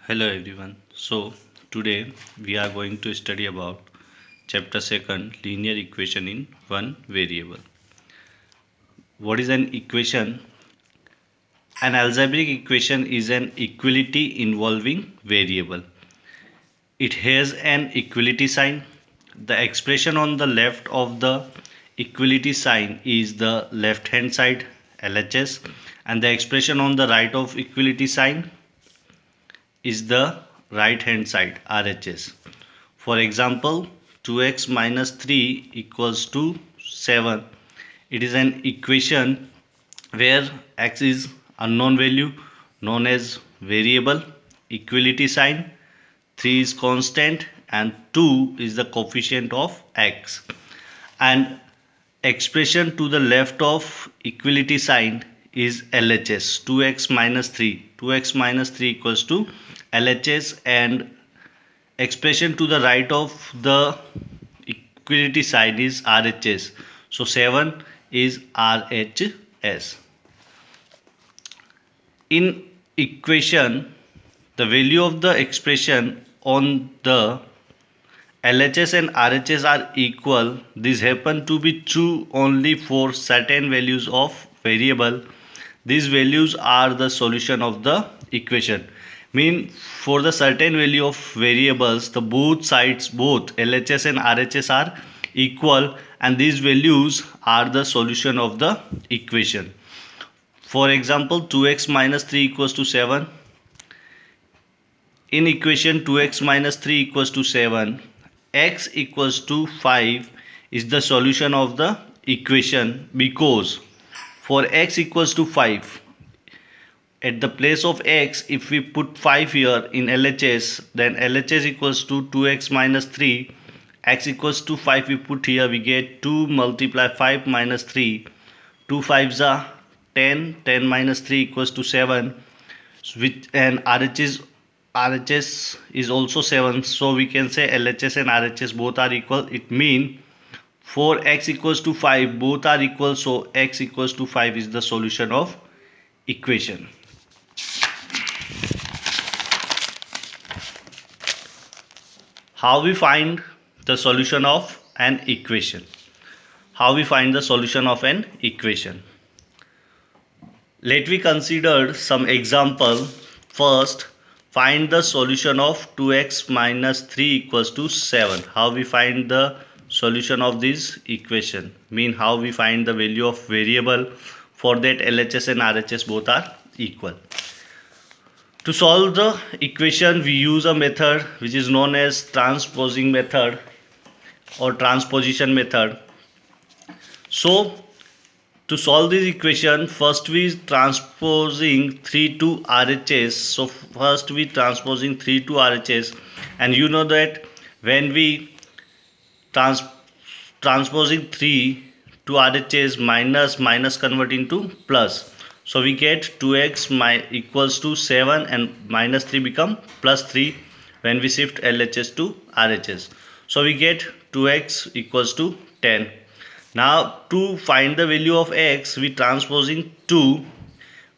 Hello everyone. So today we are going to study about chapter 2 linear equation in one variable. What is an equation? An algebraic equation is an equality involving variable. It has an equality sign. The expression on the left of the equality sign is the left hand side LHS, and the expression on the right of equality sign is the right hand side RHS. For example, 2x minus 3 equals to 7. It is an equation where x is unknown value known as variable, equality sign, 3 is constant and 2 is the coefficient of x. And expression to the left of equality sign is LHS, 2x minus 3. 2x minus 3 equals to LHS, and expression to the right of the equality sign is RHS. So 7 is RHS. In equation, the value of the expression on the LHS and RHS are equal. These happen to be true only for certain values of variable. These values are the solution of the equation. Mean for the certain value of variables, the both sides, both LHS and RHS are equal, and these values are the solution of the equation. For example, 2x minus 3 equals to 7. In equation 2x minus 3 equals to 7, x equals to 5 is the solution of the equation, because for x equals to 5, at the place of x, if we put 5 here in LHS, then LHS equals to 2x minus 3, x equals to 5 we put here, we get 2 multiply 5 minus 3, 2 5s are 10, 10 minus 3 equals to 7, which, and RHS is also 7, so we can say LHS and RHS both are equal. It means for x equals to 5 both are equal, so x equals to 5 is the solution of equation. How we find the solution of an equation? How we find the solution of an equation? Let me consider some example. First, find the solution of 2x minus 3 equals to 7. How we find the solution of this equation? Mean how we find the value of variable. For that, LHS and RHS both are equal. To solve the equation, we use a method which is known as transposing method or transposition method. So to solve this equation, first we transposing 3 to RHS. So first we transposing 3 to RHS, and you know that when we transposing 3 to RHS, minus convert into plus. So we get 2x equals to 7 and minus 3 become plus 3 when we shift LHS to RHS. So we get 2x equals to 10. Now to find the value of x, we transposing 2,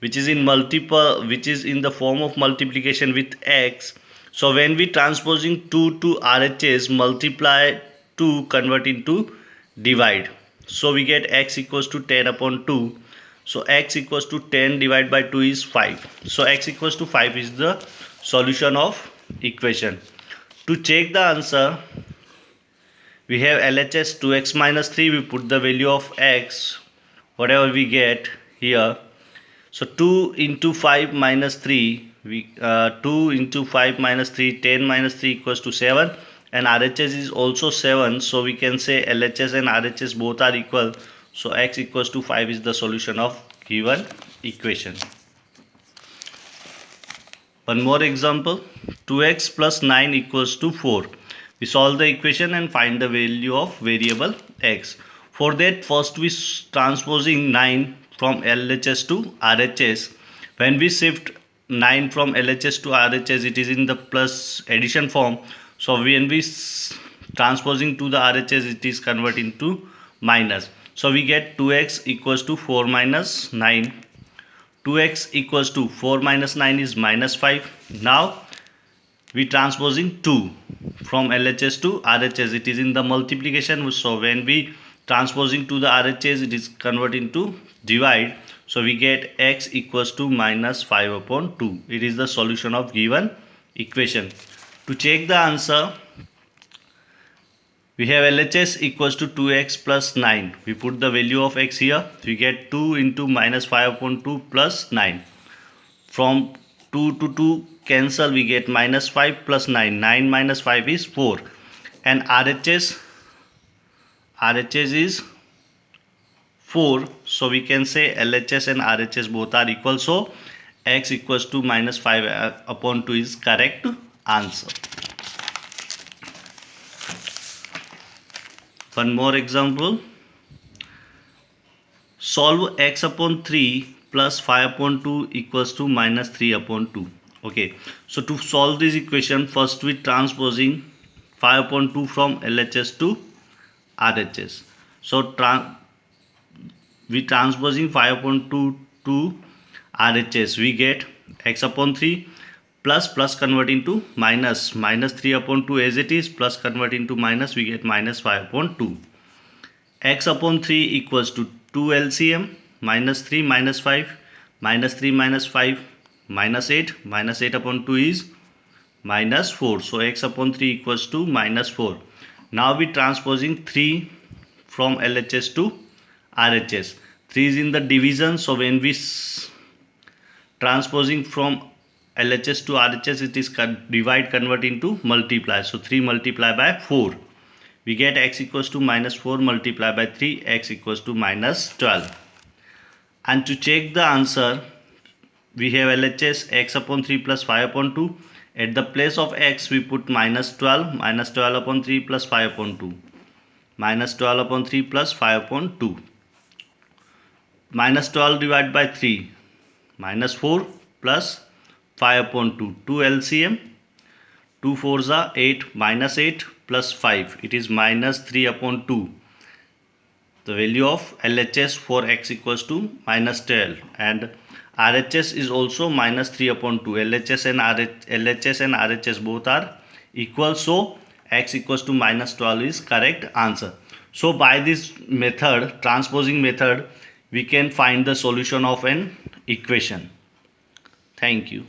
which is in the form of multiplication with x. So when we transposing 2 to RHS, multiply 2 convert into divide. So we get x equals to 10 upon 2. So x equals to 10 divided by 2 is 5. So x equals to 5 is the solution of equation. To check the answer, we have LHS 2x minus 3. We put the value of x, whatever we get here. So 2 into 5 minus 3, 2 into 5 minus 3, 10 minus 3 equals to 7. And RHS is also 7. So we can say LHS and RHS both are equal. So x equals to 5 is the solution of given equation. One more example, 2x plus 9 equals to 4. We solve the equation and find the value of variable x. For that, first we transposing 9 from LHS to RHS. When we shift 9 from LHS to RHS, it is in the plus addition form. So when we transposing to the RHS, it is converting to minus. So we get 2x equals to 4 minus 9. 2x equals to 4 minus 9 is minus 5. Now we transposing 2 from LHS to RHS. It is in the multiplication, so when we transposing to the RHS, it is converted into divide, so we get x equals to minus 5 upon 2. It is the solution of given equation. To check the answer, we have LHS equals to 2x plus 9. We put the value of x here. We get 2 into minus 5 upon 2 plus 9. From 2 to 2 cancel, we get minus 5 plus 9. 9 minus 5 is 4. And RHS is 4. So we can say LHS and RHS both are equal. So x equals to minus 5 upon 2 is correct answer. One more example. Solve x upon 3 plus 5 upon 2 equals to minus 3 upon 2. Okay, so to solve this equation, first we transposing 5 upon 2 from LHS to RHS. So we transposing 5 upon 2 to RHS. We get x upon 3 plus converting to minus 3 upon 2 as it is, plus converting to minus, we get minus 5 upon 2. X upon 3 equals to 2 LCM, minus 3 minus 5, minus 3 minus 5, minus 8, minus 8 upon 2 is minus 4. So x upon 3 equals to minus 4. Now we transposing 3 from LHS to RHS. 3 is in the division, so when we transposing from LHS to RHS, it is divide convert into multiply. So 3 multiply by 4. We get x equals to minus 4 multiply by 3, x equals to minus 12. And to check the answer, we have LHS x upon 3 plus 5 upon 2. At the place of x, we put minus 12 upon 3 plus 5 upon 2. Minus 12 upon 3 plus 5 upon 2. Minus 12 divided by 3. Minus 4 plus 5 upon 2. 2 LCM. 2 4s are 8. Minus 8 plus 5. It is minus 3 upon 2. The value of LHS for x equals to minus 12. And RHS is also minus 3 upon 2. LHS and RHS both are equal. So x equals to minus 12 is correct answer. So by this method, transposing method, we can find the solution of an equation. Thank you.